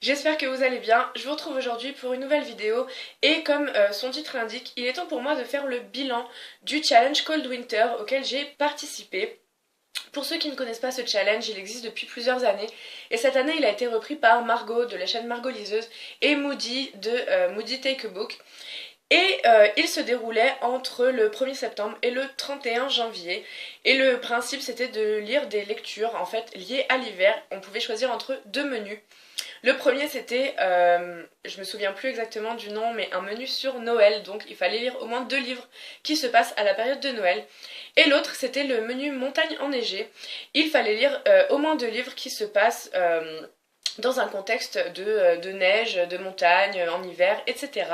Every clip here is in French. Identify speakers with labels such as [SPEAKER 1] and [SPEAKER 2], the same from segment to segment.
[SPEAKER 1] J'espère que vous allez bien, je vous retrouve aujourd'hui pour une nouvelle vidéo et comme son titre l'indique, il est temps pour moi de faire le bilan du challenge Cold Winter auquel j'ai participé. Pour ceux qui ne connaissent pas ce challenge, il existe depuis plusieurs années et cette année il a été repris par Margot de la chaîne Margot Liseuse et Moody de Moody Take a Book. Et il se déroulait entre le 1er septembre et le 31 janvier. Et le principe c'était de lire des lectures en fait liées à l'hiver. On pouvait choisir entre deux menus. Le premier c'était, je me souviens plus exactement du nom, mais un menu sur Noël. Donc il fallait lire au moins deux livres qui se passent à la période de Noël. Et l'autre c'était le menu montagne enneigée. Il fallait lire au moins deux livres qui se passent dans un contexte de neige, de montagne, en hiver, etc.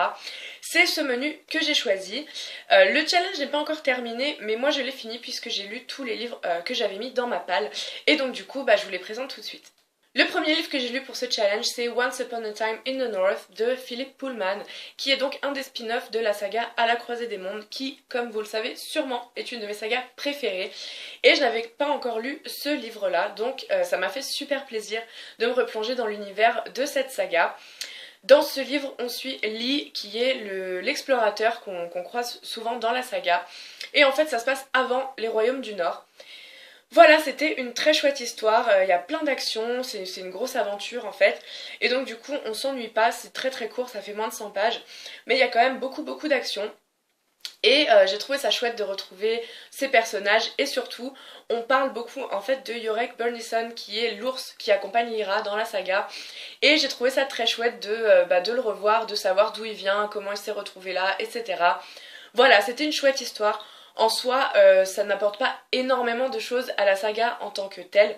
[SPEAKER 1] C'est ce menu que j'ai choisi. Le challenge n'est pas encore terminé, mais moi je l'ai fini puisque j'ai lu tous les livres que j'avais mis dans ma palle. Et donc du coup, je vous les présente tout de suite. Le premier livre que j'ai lu pour ce challenge, c'est Once Upon a Time in the North de Philip Pullman, qui est donc un des spin-offs de la saga À la croisée des mondes, qui, comme vous le savez, sûrement est une de mes sagas préférées. Et je n'avais pas encore lu ce livre-là, donc ça m'a fait super plaisir de me replonger dans l'univers de cette saga. Dans ce livre, on suit Lee, qui est l'explorateur qu'on croise souvent dans la saga. Et en fait, ça se passe avant les royaumes du Nord. Voilà, c'était une très chouette histoire, il y a plein d'actions, c'est une grosse aventure en fait. Et donc du coup, on s'ennuie pas, c'est très très court, ça fait moins de 100 pages. Mais il y a quand même beaucoup d'actions. Et j'ai trouvé ça chouette de retrouver ces personnages et surtout on parle beaucoup en fait de Yorick Burnison qui est l'ours qui accompagne Lyra dans la saga et j'ai trouvé ça très chouette de le revoir, de savoir d'où il vient, comment il s'est retrouvé là, etc. Voilà, c'était une chouette histoire. En soi, ça n'apporte pas énormément de choses à la saga en tant que telle,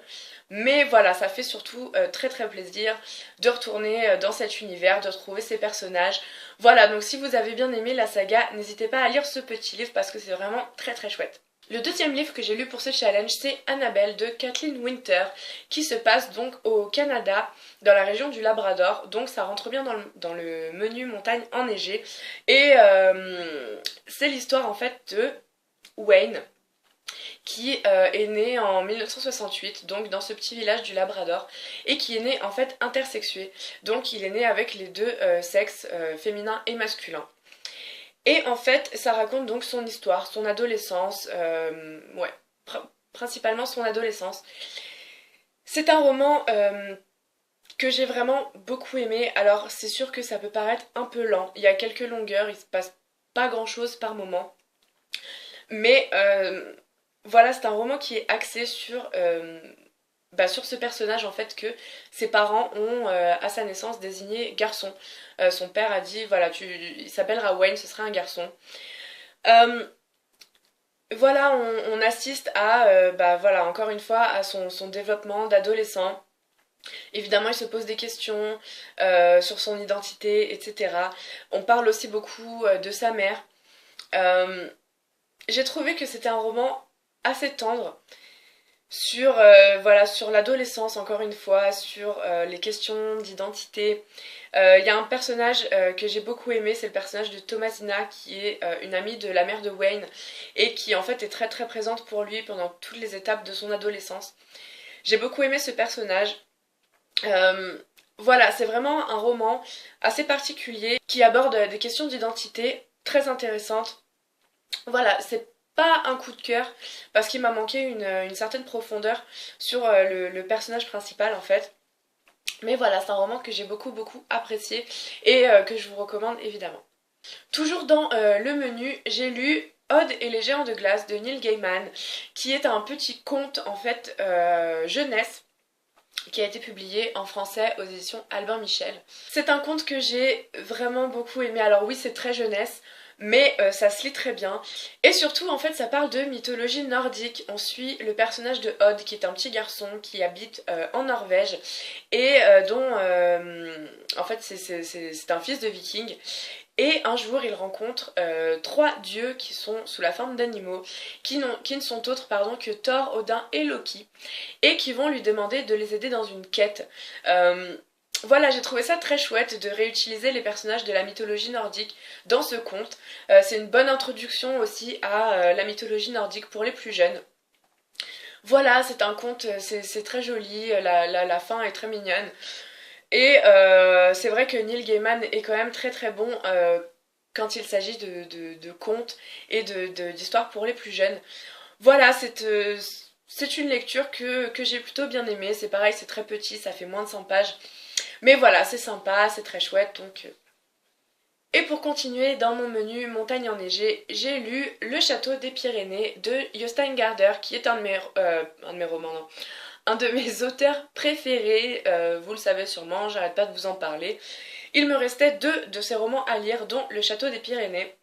[SPEAKER 1] mais voilà, ça fait surtout très très plaisir de retourner dans cet univers, de retrouver ces personnages. Voilà, donc si vous avez bien aimé la saga, n'hésitez pas à lire ce petit livre parce que c'est vraiment très très chouette. Le deuxième livre que j'ai lu pour ce challenge, c'est Annabelle de Kathleen Winter, qui se passe donc au Canada, dans la région du Labrador, donc ça rentre bien dans le menu montagne enneigée. Et c'est l'histoire en fait de Wayne, qui est né en 1968, donc dans ce petit village du Labrador, et qui est né en fait intersexué. Donc il est né avec les deux sexes, féminin et masculin. Et en fait, ça raconte donc son histoire, son adolescence, principalement son adolescence. C'est un roman que j'ai vraiment beaucoup aimé. Alors c'est sûr que ça peut paraître un peu lent, il y a quelques longueurs, il se passe pas grand chose par moment. Mais voilà, c'est un roman qui est axé sur ce personnage en fait que ses parents ont à sa naissance désigné garçon. Son père a dit voilà, il s'appellera Wayne, ce sera un garçon. Euh, voilà, on assiste à voilà, encore une fois à son développement d'adolescent. Évidemment, il se pose des questions sur son identité, etc. On parle aussi beaucoup de sa mère. Euh, j'ai trouvé que c'était un roman assez tendre sur sur l'adolescence encore une fois, sur les questions d'identité. Il y a un personnage que j'ai beaucoup aimé, c'est le personnage de Thomasina qui est une amie de la mère de Wayne et qui en fait est très très présente pour lui pendant toutes les étapes de son adolescence. J'ai beaucoup aimé ce personnage. Euh, voilà, c'est vraiment un roman assez particulier qui aborde des questions d'identité très intéressantes. Voilà, c'est pas un coup de cœur parce qu'il m'a manqué une certaine profondeur sur le personnage principal en fait. Mais voilà, c'est un roman que j'ai beaucoup apprécié et que je vous recommande évidemment. Toujours dans le menu, j'ai lu Odd et les géants de glace de Neil Gaiman, qui est un petit conte en fait jeunesse qui a été publié en français aux éditions Albin Michel. C'est un conte que j'ai vraiment beaucoup aimé. Alors oui, c'est très jeunesse, mais ça se lit très bien. Et surtout, en fait, ça parle de mythologie nordique. On suit le personnage de Odd, qui est un petit garçon qui habite en Norvège et en fait, c'est un fils de viking. Et un jour, il rencontre trois dieux qui sont sous la forme d'animaux, qui ne sont autres que Thor, Odin et Loki, et qui vont lui demander de les aider dans une quête. Voilà, j'ai trouvé ça très chouette de réutiliser les personnages de la mythologie nordique dans ce conte. C'est une bonne introduction aussi à la mythologie nordique pour les plus jeunes. Voilà, c'est un conte, c'est très joli, la fin est très mignonne. Et c'est vrai que Neil Gaiman est quand même très très bon quand il s'agit de contes et d'histoires pour les plus jeunes. Voilà, c'est une lecture que j'ai plutôt bien aimée. C'est pareil, c'est très petit, ça fait moins de 100 pages. Mais voilà, c'est sympa, c'est très chouette, donc... Et pour continuer dans mon menu montagne enneigée, j'ai lu Le Château des Pyrénées de Jostein Gaarder, qui est un de mes romans, non, un de mes auteurs préférés, vous le savez sûrement, j'arrête pas de vous en parler. Il me restait deux de ses romans à lire, dont Le Château des Pyrénées.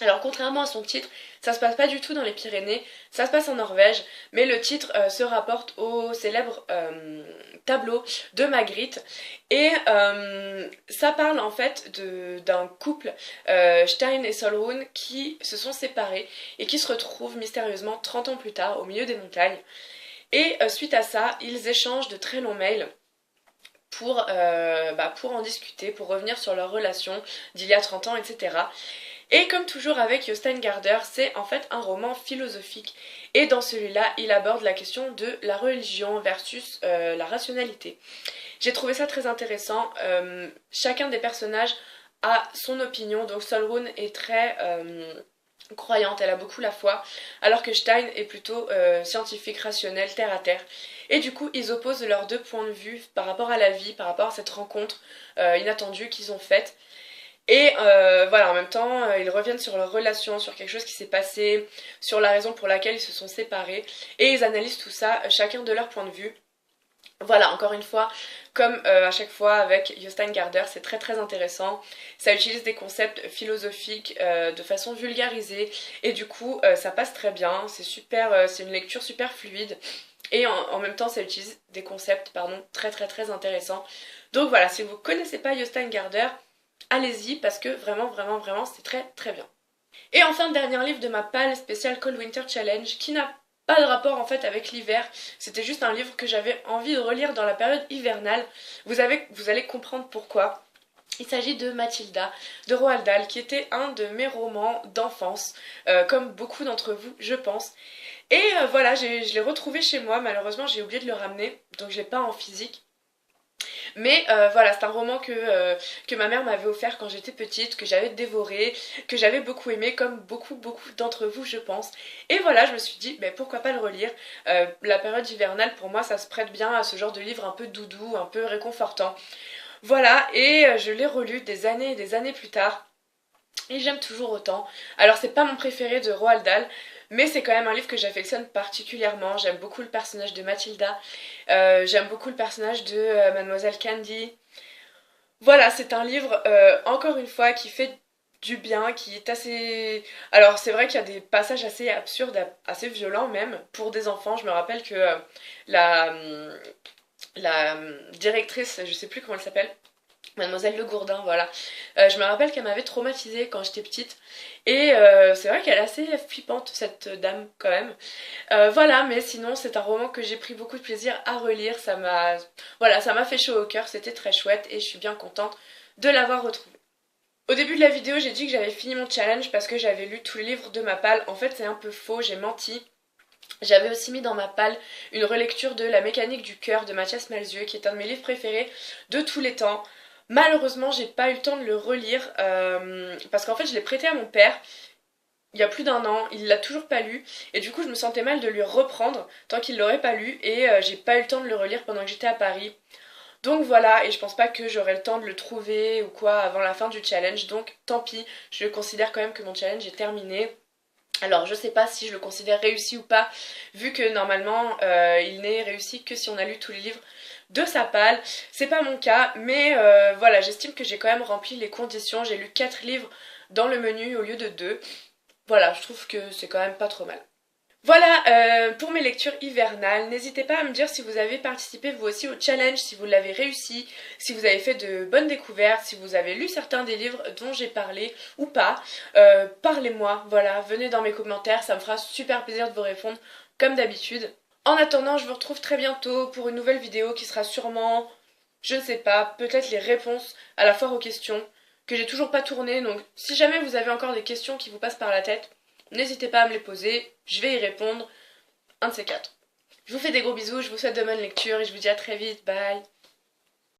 [SPEAKER 1] Alors contrairement à son titre, ça se passe pas du tout dans les Pyrénées, ça se passe en Norvège, mais le titre se rapporte au célèbre tableau de Magritte et ça parle en fait d'un couple, Stein et Solrun, qui se sont séparés et qui se retrouvent mystérieusement 30 ans plus tard au milieu des montagnes. Et suite à ça, ils échangent de très longs mails pour en discuter, pour revenir sur leur relation d'il y a 30 ans, etc. Et comme toujours avec Jostein Gaarder, c'est en fait un roman philosophique. Et dans celui-là, il aborde la question de la religion versus la rationalité. J'ai trouvé ça très intéressant. Chacun des personnages a son opinion. Donc Solrun est très croyante, elle a beaucoup la foi, alors que Stein est plutôt scientifique, rationnel, terre à terre. Et du coup, ils opposent leurs deux points de vue par rapport à la vie, par rapport à cette rencontre inattendue qu'ils ont faite. Et voilà, en même temps, ils reviennent sur leur relation, sur quelque chose qui s'est passé, sur la raison pour laquelle ils se sont séparés, et ils analysent tout ça, chacun de leur point de vue. Voilà, encore une fois, comme à chaque fois avec Jostein Gaarder, c'est très très intéressant. Ça utilise des concepts philosophiques de façon vulgarisée, et du coup, ça passe très bien. C'est super, c'est une lecture super fluide, et en même temps, ça utilise des concepts, pardon, très très très intéressants. Donc voilà, si vous connaissez pas Jostein Gaarder, allez-y parce que vraiment, vraiment, vraiment, c'est très, très bien. Et enfin, dernier livre de ma palle spéciale Cold Winter Challenge qui n'a pas de rapport en fait avec l'hiver. C'était juste un livre que j'avais envie de relire dans la période hivernale. Vous allez comprendre pourquoi. Il s'agit de Mathilda de Roald Dahl, qui était un de mes romans d'enfance, comme beaucoup d'entre vous, je pense. Et voilà, je l'ai retrouvé chez moi. Malheureusement, j'ai oublié de le ramener, donc je l'ai pas en physique. Mais voilà, c'est un roman que ma mère m'avait offert quand j'étais petite, que j'avais dévoré, que j'avais beaucoup aimé, comme beaucoup, beaucoup d'entre vous, je pense. Et voilà, je me suis dit, ben, pourquoi pas le relire. La période hivernale, pour moi, ça se prête bien à ce genre de livre un peu doudou, un peu réconfortant. Voilà, et je l'ai relu des années et des années plus tard. Et j'aime toujours autant. Alors c'est pas mon préféré de Roald Dahl, mais c'est quand même un livre que j'affectionne particulièrement. J'aime beaucoup le personnage de Mathilda, j'aime beaucoup le personnage de Mademoiselle Candy. Voilà, c'est un livre, encore une fois, qui fait du bien, qui est assez... Alors c'est vrai qu'il y a des passages assez absurdes, assez violents même, pour des enfants. Je me rappelle que la, la directrice, je sais plus comment elle s'appelle, Mademoiselle Le Gourdin, voilà. Je me rappelle qu'elle m'avait traumatisée quand j'étais petite. Et c'est vrai qu'elle est assez flippante, cette dame, quand même. Voilà, mais sinon, c'est un roman que j'ai pris beaucoup de plaisir à relire. Voilà, ça m'a fait chaud au cœur, c'était très chouette et je suis bien contente de l'avoir retrouvé. Au début de la vidéo, j'ai dit que j'avais fini mon challenge parce que j'avais lu tous les livres de ma palle. En fait, c'est un peu faux, j'ai menti. J'avais aussi mis dans ma palle une relecture de La mécanique du cœur de Mathias Malzieu, qui est un de mes livres préférés de tous les temps. Malheureusement, j'ai pas eu le temps de le relire parce qu'en fait, je l'ai prêté à mon père il y a plus d'un an, il l'a toujours pas lu et du coup, je me sentais mal de lui reprendre tant qu'il l'aurait pas lu et j'ai pas eu le temps de le relire pendant que j'étais à Paris. Donc voilà, et je pense pas que j'aurai le temps de le trouver ou quoi avant la fin du challenge, donc tant pis, je considère quand même que mon challenge est terminé. Alors je sais pas si je le considère réussi ou pas, vu que normalement il n'est réussi que si on a lu tous les livres de sa palle. C'est pas mon cas, mais voilà, j'estime que j'ai quand même rempli les conditions. J'ai lu 4 livres dans le menu au lieu de 2. Voilà, je trouve que c'est quand même pas trop mal. Voilà pour mes lectures hivernales. N'hésitez pas à me dire si vous avez participé vous aussi au challenge, si vous l'avez réussi, si vous avez fait de bonnes découvertes, si vous avez lu certains des livres dont j'ai parlé ou pas. Parlez-moi, voilà, venez dans mes commentaires, ça me fera super plaisir de vous répondre comme d'habitude. En attendant, je vous retrouve très bientôt pour une nouvelle vidéo qui sera sûrement, je ne sais pas, peut-être les réponses à la foire aux questions que j'ai toujours pas tourné. Donc si jamais vous avez encore des questions qui vous passent par la tête, n'hésitez pas à me les poser, je vais y répondre, un de ces quatre. Je vous fais des gros bisous, je vous souhaite de bonnes lectures et je vous dis à très vite, bye.